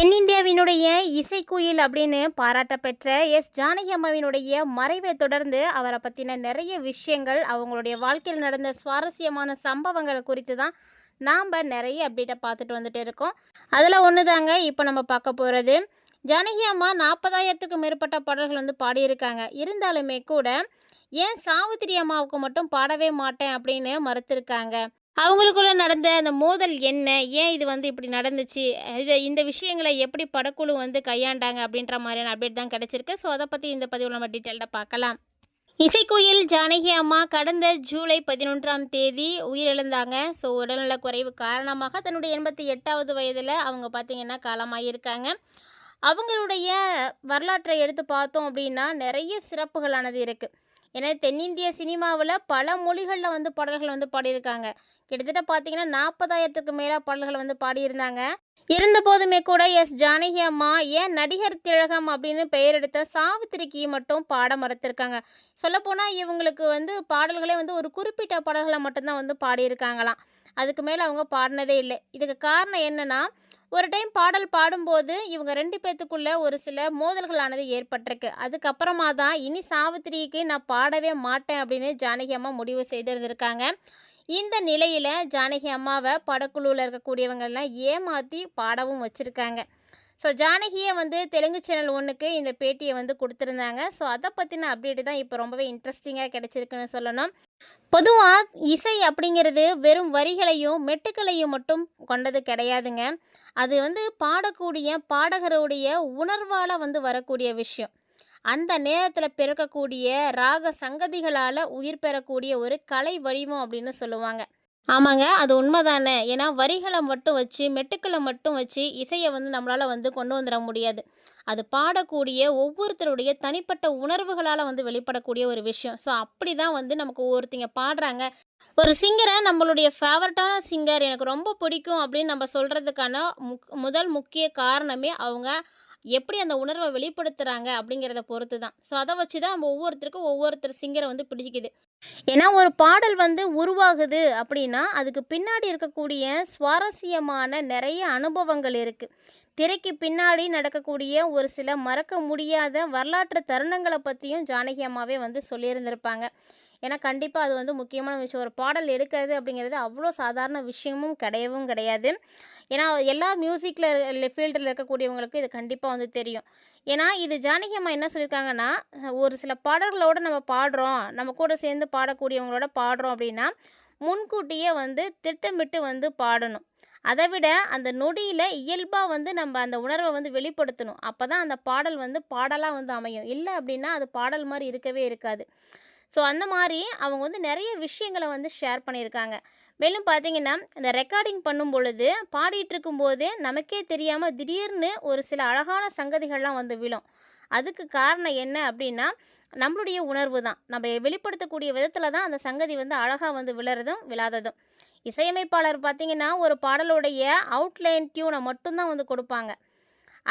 தென்னிந்தியாவினுடைய இசைக்குயில் அப்படின்னு பாராட்ட பெற்ற ஜானகி அம்மாவினுடைய மறைவை தொடர்ந்து அவரை பற்றின நிறைய விஷயங்கள், அவங்களுடைய வாழ்க்கையில் நடந்த சுவாரஸ்யமான சம்பவங்களை குறித்து தான் நாம் நிறைய அப்டேட்டை பார்த்துட்டு வந்துட்டு இருக்கோம். அதில் ஒன்று தாங்க இப்போ நம்ம பார்க்க போகிறது. ஜானகி அம்மா 40,000க்கும் மேற்பட்ட பாடல்கள் வந்து பாடியிருக்காங்க. இருந்தாலுமே கூட ஏன் சாவித்திரி அம்மாவுக்கு மட்டும் பாடவே மாட்டேன் அப்படின்னு மறுத்திருக்காங்க. அவங்களுக்குள்ள நடந்த அந்த மோதல் என்ன? ஏன் இது வந்து இப்படி நடந்துச்சு? இந்த விஷயங்களை எப்படி படக்குழு வந்து கையாண்டாங்க? அப்படின்ற மாதிரியான அப்டேட் தான் கிடைச்சிருக்கு. ஸோ அதை பற்றி இந்த பதிவில் நம்ம டீட்டெயில்டாக பார்க்கலாம். இசைக்குயில் ஜானகி அம்மா கடந்த ஜூலை 11ஆம் தேதி உயிரிழந்தாங்க. ஸோ உடல்நலக் குறைவு காரணமாக தன்னுடைய 88வது வயதில் அவங்க பார்த்திங்கன்னா காலமாகியிருக்காங்க. அவங்களுடைய வரலாற்றை எடுத்து பார்த்தோம் அப்படின்னா நிறைய சிறப்புகளானது இருக்குது. ஏன்னா தென்னிந்திய சினிமாவில் பல மொழிகளில் வந்து பாடல்கள் வந்து பாடியிருக்காங்க. கிட்டத்தட்ட பார்த்தீங்கன்னா 40,000க்கு மேலே பாடல்கள் வந்து பாடியிருந்தாங்க. இருந்த போதுமே கூட ஜானகி அம்மா ஏன் நடிகர் திலகம் அப்படின்னு பெயர் எடுத்த சாவித்திரிக்கு மட்டும் பாட மறுத்திருக்காங்க. சொல்லப்போனால் இவங்களுக்கு வந்து பாடல்களே வந்து ஒரு குறிப்பிட்ட பாடல்களை மட்டும்தான் வந்து பாடியிருக்காங்களாம். அதுக்கு மேலே அவங்க பாடினதே இல்லை. இதுக்கு காரணம் என்னென்னா, ஒரு டைம் பாடல் பாடும்போது இவங்க 2 பேத்துக்குள்ள ஒரு சில மோதல்களானது ஏற்பட்டிருக்கு. அதுக்கப்புறமா தான் இனி சாவித்திரிக்கு நான் பாடவே மாட்டேன் அப்படின்னு ஜானகி அம்மா முடிவு செய்திருந்திருக்காங்க. இந்த நிலையில் ஜானகி அம்மாவை படக்குழுவில் இருக்கக்கூடியவங்கள்லாம் ஏமாற்றி பாடவும் வச்சுருக்காங்க. ஸோ ஜானகியை வந்து தெலுங்கு சேனல் 1க்கு இந்த பேட்டியை வந்து கொடுத்துருந்தாங்க. ஸோ அதை பற்றின அப்டேட்டு தான் இப்போ ரொம்பவே இன்ட்ரெஸ்டிங்காக கிடச்சிருக்குன்னு சொல்லணும். பொதுவாக இசை அப்படிங்கிறது வெறும் வரிகளையும் மெட்டுக்களையும் மட்டும் கொண்டது கிடையாதுங்க. அது வந்து பாடக்கூடிய பாடகருடைய உணர்வால் வந்து வரக்கூடிய விஷயம். அந்த நேரத்தில் பிறக்கக்கூடிய ராக சங்கதிகளால் உயிர் பெறக்கூடிய ஒரு கலை வடிவம் அப்படின்னு சொல்லுவாங்க. ஆமாங்க, அது உண்மைதானே. ஏன்னா வரிகளை மட்டும் வச்சு மெட்டுக்களை மட்டும் வச்சு இசையை வந்து நம்மளால் வந்து கொண்டு வந்துட முடியாது. அது பாடக்கூடிய ஒவ்வொருத்தருடைய தனிப்பட்ட உணர்வுகளால் வந்து வெளிப்படக்கூடிய ஒரு விஷயம். ஸோ அப்படி தான் வந்து நமக்கு ஒவ்வொருத்தங்க பாடுறாங்க. ஒரு சிங்கரை நம்மளுடைய ஃபேவரட்டான சிங்கர் எனக்கு ரொம்ப பிடிக்கும் அப்படின்னு நம்ம சொல்கிறதுக்கான முதல் முக்கிய காரணமே அவங்க எப்படி அந்த உணர்வை வெளிப்படுத்துகிறாங்க அப்படிங்கிறத பொறுத்து தான். ஸோ அதை வச்சு தான் நம்ம ஒவ்வொருத்தருக்கும் ஒவ்வொருத்தர் சிங்கரை வந்து பிடிச்சிக்குது. ஏன்னா ஒரு பாடல் வந்து உருவாகுது அப்படின்னா அதுக்கு பின்னாடி இருக்கக்கூடிய சுவாரஸ்யமான நிறைய அனுபவங்கள் இருக்குது. திரைக்கு பின்னாடி நடக்கக்கூடிய ஒரு சில மறக்க முடியாத வரலாற்று தருணங்களை பற்றியும் ஜானகி அம்மாவே வந்து சொல்லியிருந்திருப்பாங்க. ஏன்னா கண்டிப்பாக அது வந்து முக்கியமான விஷயம். ஒரு பாடல் எடுக்கிறது அப்படிங்கிறது அவ்வளோ சாதாரண விஷயமும் கிடையவும் கிடையாது. ஏன்னா எல்லா மியூசிக்கில் ஃபீல்டில் இருக்கக்கூடியவங்களுக்கு இது கண்டிப்பாக வந்து தெரியும். ஏன்னா இது ஜானகி அம்மா என்ன சொல்லியிருக்காங்கன்னா, ஒரு சில பாடல்களோடு நம்ம பாடுறோம், நம்ம கூட சேர்ந்து பாடக்கூடியவங்களோட பாடுறோம் அப்படின்னா முன்கூட்டியே வந்து திட்டமிட்டு வந்து பாடணும். அதை விட அந்த நொடியில் இயல்பாக வந்து நம்ம அந்த உணர்வை வந்து வெளிப்படுத்தணும். அப்போ தான் அந்த பாடல் வந்து பாடலாக வந்து அமையும். இல்லை அப்படின்னா அது பாடல் மாதிரி இருக்கவே இருக்காது. ஸோ அந்த மாதிரி அவங்க வந்து நிறைய விஷயங்களை வந்து ஷேர் பண்ணியிருக்காங்க. மேலும் பார்த்தீங்கன்னா இந்த ரெக்கார்டிங் பண்ணும் பொழுது பாடிட்டு இருக்கும்போதே நமக்கே தெரியாமல் திடீர்னு ஒரு சில அழகான சங்கதிகள்லாம் வந்து விழும். அதுக்கு காரணம் என்ன அப்படின்னா நம்மளுடைய உணர்வு தான். நம்ம வெளிப்படுத்தக்கூடிய விதத்தில் தான் அந்த சங்கதி வந்து அழகாக வந்து விழறதும் விழாததும். இசையமைப்பாளர் பார்த்திங்கன்னா ஒரு பாடலுடைய அவுட்லைன் டியூனை மட்டும்தான் வந்து கொடுப்பாங்க.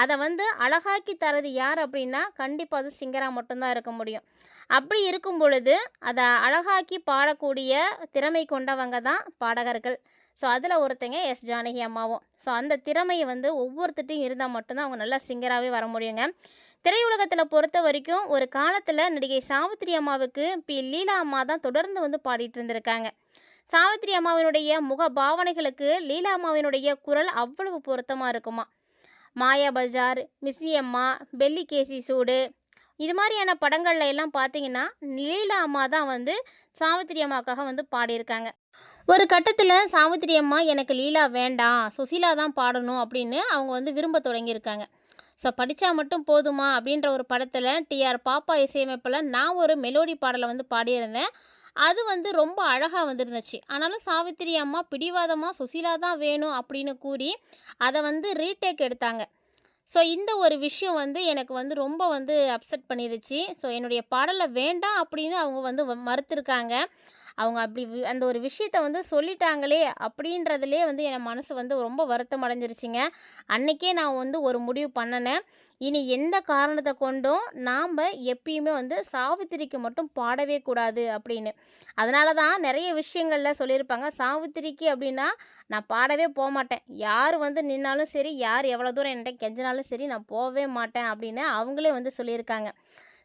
அதை வந்து அழகாக்கி தரது யார் அப்படின்னா கண்டிப்பாக அது சிங்கராக மட்டும்தான் இருக்க முடியும். அப்படி இருக்கும் பொழுது அதை அழகாக்கி பாடக்கூடிய திறமை கொண்டவங்க தான் பாடகர்கள். ஸோ அதில் ஒருத்தங்க ஜானகி அம்மாவும். ஸோ அந்த திறமையை வந்து ஒவ்வொருத்திட்டையும் இருந்தால் மட்டும்தான் அவங்க நல்லா சிங்கராகவே வர முடியுங்க. திரையுலகத்தில் பொறுத்த வரைக்கும் ஒரு காலத்தில் நடிகை சாவித்திரி அம்மாவுக்கு லீலா அம்மா தான் தொடர்ந்து வந்து பாடிட்டு இருந்திருக்காங்க. சாவித்திரி அம்மாவினுடைய முக பாவனைகளுக்கு லீலா அம்மாவினுடைய குரல் அவ்வளவு பொருத்தமாக இருக்குமா. மாயா பஜார், மிஸ்ஸி அம்மா, பெல்லி கேசி சூடு இது மாதிரியான படங்கள்ல எல்லாம் பார்த்தீங்கன்னா லீலா அம்மா தான் வந்து சாவித்திரி அம்மாவுக்காக வந்து பாடியிருக்காங்க. ஒரு கட்டத்தில் சாவித்திரி அம்மா எனக்கு லீலா வேண்டாம், சுசீலா தான் பாடணும் அப்படின்னு அவங்க வந்து விரும்ப தொடங்கியிருக்காங்க. ஸோ படித்தா மட்டும் போதுமா அப்படின்ற ஒரு படத்தில் டிஆர் பாப்பா இசையமைப்பில் நான் ஒரு மெலோடி பாடலை வந்து பாடியிருந்தேன். அது வந்து ரொம்ப அழகாக வந்துருந்துச்சு. ஆனாலும் சாவித்திரி அம்மா பிடிவாதமாக சுசீலா தான் வேணும் அப்படின்னு கூறி அதை வந்து ரீடேக் எடுத்தாங்க. ஸோ இந்த ஒரு விஷயம் வந்து எனக்கு வந்து ரொம்ப வந்து அப்செட் பண்ணிருச்சு. ஸோ என்னுடைய பாடலை வேண்டாம் அப்படின்னு அவங்க வந்து மறுத்துருக்காங்க. அவங்க அப்படி அந்த ஒரு விஷயத்த வந்து சொல்லிட்டாங்களே அப்படின்றதுலே வந்து என் மனசு வந்து ரொம்ப வருத்தம் அடைஞ்சிருச்சுங்க. அன்னைக்கே நான் வந்து ஒரு முடிவு பண்ணுனேன். இனி எந்த காரணத்த கொண்டும் நாம எப்பயுமே வந்து சாவித்திரிக்கு மட்டும் பாடவே கூடாது அப்படின்னு. அதனால தான் நெறைய விஷயங்கள்ல சொல்லியிருப்பாங்க. சாவித்திரிக்கு அப்படின்னா நான் பாடவே போமாட்டேன். யார் வந்து நின்னாலும் சரி, யார் எவ்வளோ தூரம் என்ட்ட கெஞ்சினாலும் சரி, நான் போவே மாட்டேன் அப்படின்னு அவங்களே வந்து சொல்லியிருக்காங்க.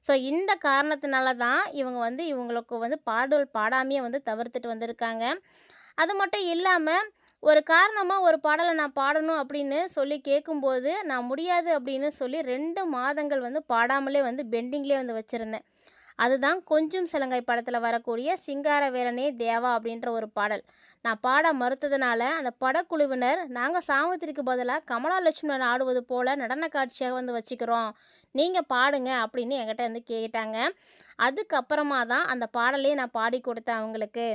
ஸோ இந்த காரணத்தினால தான் இவங்க வந்து இவங்களுக்கு வந்து பாடல் பாடாமயே வந்து தவிர்த்துட்டு வந்திருக்காங்க. அது மட்டும் இல்லாம, ஒரு காரணமா ஒரு பாடல நான் பாடணும் அப்படின்னு சொல்லி கேட்கும்போது, நான் முடியாது அப்படின்னு சொல்லி 2 மாதங்கள் வந்து பாடாமலே வந்து பெண்டிங்லேயே வந்து வச்சிருந்தேன். அதுதான் கொஞ்சும் சிலங்காய் படத்தில் வரக்கூடிய சிங்காரவேலனே தேவா அப்படின்ற ஒரு பாடல். நான் பாட மறுத்ததுனால அந்த படக்குழுவினர் நாங்கள் சாவித்திரிக்கு பதிலாக கமலா லட்சுமணன் ஆடுவது போல நடன காட்சியாக வந்து வச்சுக்கிறோம், நீங்கள் பாடுங்க அப்படின்னு என்கிட்ட வந்து கேட்டாங்க. அதுக்கப்புறமா தான் அந்த பாடலையே நான் பாடி கொடுத்தேன் அவங்களுக்கு.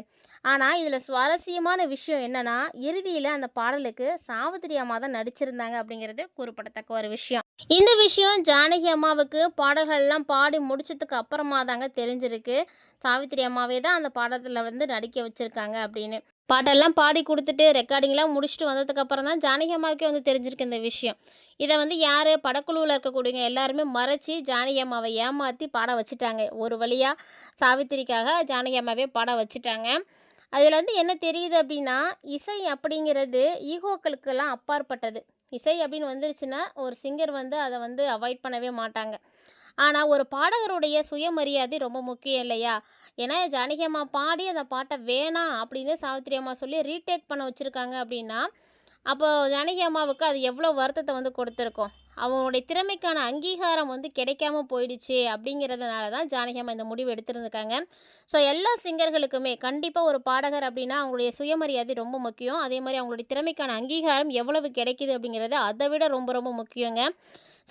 ஆனால் இதில் சுவாரஸ்யமான விஷயம் என்னன்னா, இறுதியில் அந்த பாடலுக்கு சாவித்திரி அம்மா தான் நடிச்சிருந்தாங்க அப்படிங்கிறது குறிப்பிடத்தக்க ஒரு விஷயம். இந்த விஷயம் ஜானகி அம்மாவுக்கு பாடல்கள்லாம் பாடி முடிச்சதுக்கு அப்புறமா தாங்க தெரிஞ்சிருக்கு. சாவித்திரி அம்மாவே தான் அந்த பாடத்தில் வந்து நடிக்க வச்சுருக்காங்க அப்படின்னு. பாட்டெல்லாம் பாடி கொடுத்துட்டு ரெக்கார்டிங்லாம் முடிச்சுட்டு வந்ததுக்கு அப்புறம் தான் ஜானகி அம்மாவுக்கே வந்து தெரிஞ்சிருக்கு இந்த விஷயம். இதை வந்து யார் படக்குழுவில் இருக்கக்கூடியவங்க எல்லாருமே மறைச்சி ஜானகி அம்மாவை ஏமாற்றி பாட வச்சுட்டாங்க. ஒரு வழியாக சாவித்திரிக்காக ஜானகி அம்மாவே பாட வச்சுட்டாங்க. அதில் வந்து என்ன தெரியுது அப்படின்னா, இசை அப்படிங்கிறது ஈகோக்களுக்கெல்லாம் அப்பாற்பட்டது. இசை அப்படின்னு வந்துருச்சுன்னா ஒரு சிங்கர் வந்து அதை வந்து அவாய்ட் பண்ணவே மாட்டாங்க. ஆனால் ஒரு பாடகருடைய சுயமரியாதை ரொம்ப முக்கியம் இல்லையா? ஏன்னா ஜானகி அம்மா பாடி அந்த பாட்டை வேணாம் அப்படின்னு சாவித்திரி அம்மா சொல்லி ரீடேக் பண்ண வச்சுருக்காங்க அப்படின்னா, அப்போ ஜானகி அம்மாவுக்கு அது எவ்வளோ வருத்தத்தை வந்து கொடுத்துருக்கோம். அவங்களுடைய திறமைக்கான அங்கீகாரம் வந்து கிடைக்காம போயிடுச்சு அப்படிங்கிறதுனால தான் ஜானகி அம்மா இந்த முடிவு எடுத்திருந்துருக்காங்க. ஸோ எல்லா சிங்கர்களுக்குமே கண்டிப்பாக ஒரு பாடகர் அப்படின்னா அவங்களுடைய சுயமரியாதை ரொம்ப முக்கியம். அதே மாதிரி அவங்களுடைய திறமைக்கான அங்கீகாரம் எவ்வளவு கிடைக்குது அப்படிங்கிறது அதை விட ரொம்ப ரொம்ப முக்கியங்க.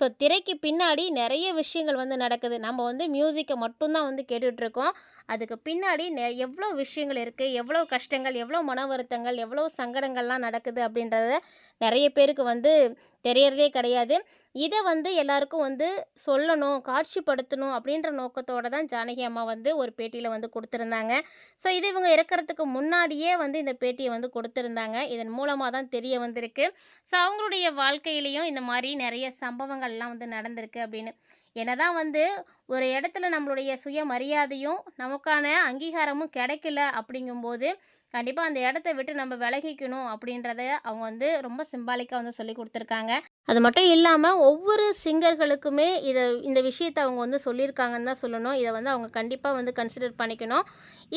ஸோ திரைக்கு பின்னாடி நிறைய விஷயங்கள் வந்து நடக்குது. நம்ம வந்து மியூசிக்கை மட்டும்தான் வந்து கேட்டுட்ருக்கோம். அதுக்கு பின்னாடி எவ்வளோ விஷயங்கள் இருக்குது, எவ்வளோ கஷ்டங்கள், எவ்வளோ மன வருத்தங்கள், எவ்வளோ சங்கடங்கள்லாம் நடக்குது அப்படின்றத நிறைய பேருக்கு வந்து தெரியறதே கிடையாது. இதை வந்து எல்லாருக்கும் வந்து சொல்லணும், காட்சிப்படுத்தணும் அப்படின்ற நோக்கத்தோடு தான் ஜானகி அம்மா வந்து ஒரு பேட்டியில் வந்து கொடுத்துருந்தாங்க. ஸோ இது இவங்க இறக்கறதுக்கு முன்னாடியே வந்து இந்த பேட்டியை வந்து கொடுத்துருந்தாங்க. இதன் மூலமாக தான் தெரிய வந்திருக்கு. ஸோ அவங்களுடைய வாழ்க்கையிலையும் இந்த மாதிரி நிறைய சம்பவங்கள்லாம் வந்து நடந்திருக்கு அப்படின்னு. என்னதான் வந்து ஒரு இடத்துல நம்மளுடைய சுயமரியாதையும் நமக்கான அங்கீகாரமும் கிடைக்கல அப்படிங்கும்போது கண்டிப்பாக அந்த இடத்த விட்டு நம்ம விலகிக்கணும் அப்படின்றத அவங்க வந்து ரொம்ப சிம்பாலிக்காக வந்து சொல்லி கொடுத்துருக்காங்க. அது மட்டும் இல்லாமல் ஒவ்வொரு சிங்கர்களுக்குமே இந்த விஷயத்தை அவங்க வந்து சொல்லியிருக்காங்கன்னு தான் சொல்லணும். இதை வந்து அவங்க கண்டிப்பாக வந்து கன்சிடர் பண்ணிக்கணும்.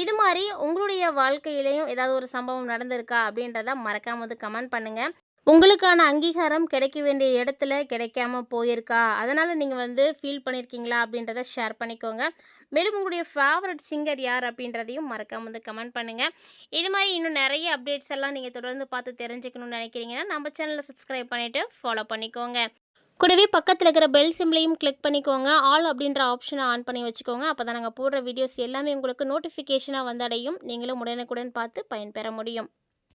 இது மாதிரி உங்களுடைய வாழ்க்கையிலையும் ஏதாவது ஒரு சம்பவம் நடந்திருக்கா அப்படின்றத மறக்காமல் வந்து கமெண்ட் பண்ணுங்கள். உங்களுக்கான அங்கீகாரம் கிடைக்க வேண்டிய இடத்துல கிடைக்காம போயிருக்கா, அதனால் நீங்கள் வந்து ஃபீல் பண்ணியிருக்கீங்களா அப்படின்றத ஷேர் பண்ணிக்கோங்க. மேலும் உங்களுடைய ஃபேவரட் சிங்கர் யார் அப்படின்றதையும் மறக்காம வந்து கமெண்ட் பண்ணுங்கள். இது மாதிரி இன்னும் நிறைய அப்டேட்ஸ் எல்லாம் நீங்கள் தொடர்ந்து பார்த்து தெரிஞ்சுக்கணும்னு நினைக்கிறீங்கன்னா நம்ம சேனலை சப்ஸ்கிரைப் பண்ணிவிட்டு ஃபாலோ பண்ணிக்கோங்க. கூடவே பக்கத்தில் இருக்கிற பெல் சிம்பிளையும் கிளிக் பண்ணிக்கோங்க. ஆல் அப்படின்ற ஆப்ஷனை ஆன் பண்ணி வச்சுக்கோங்க. அப்போ தான் நாங்கள் போடுற வீடியோஸ் எல்லாமே உங்களுக்கு நோட்டிஃபிகேஷனாக வந்தடையும். நீங்களும் உடனுக்குடன் பார்த்து பயன்பெற முடியும்.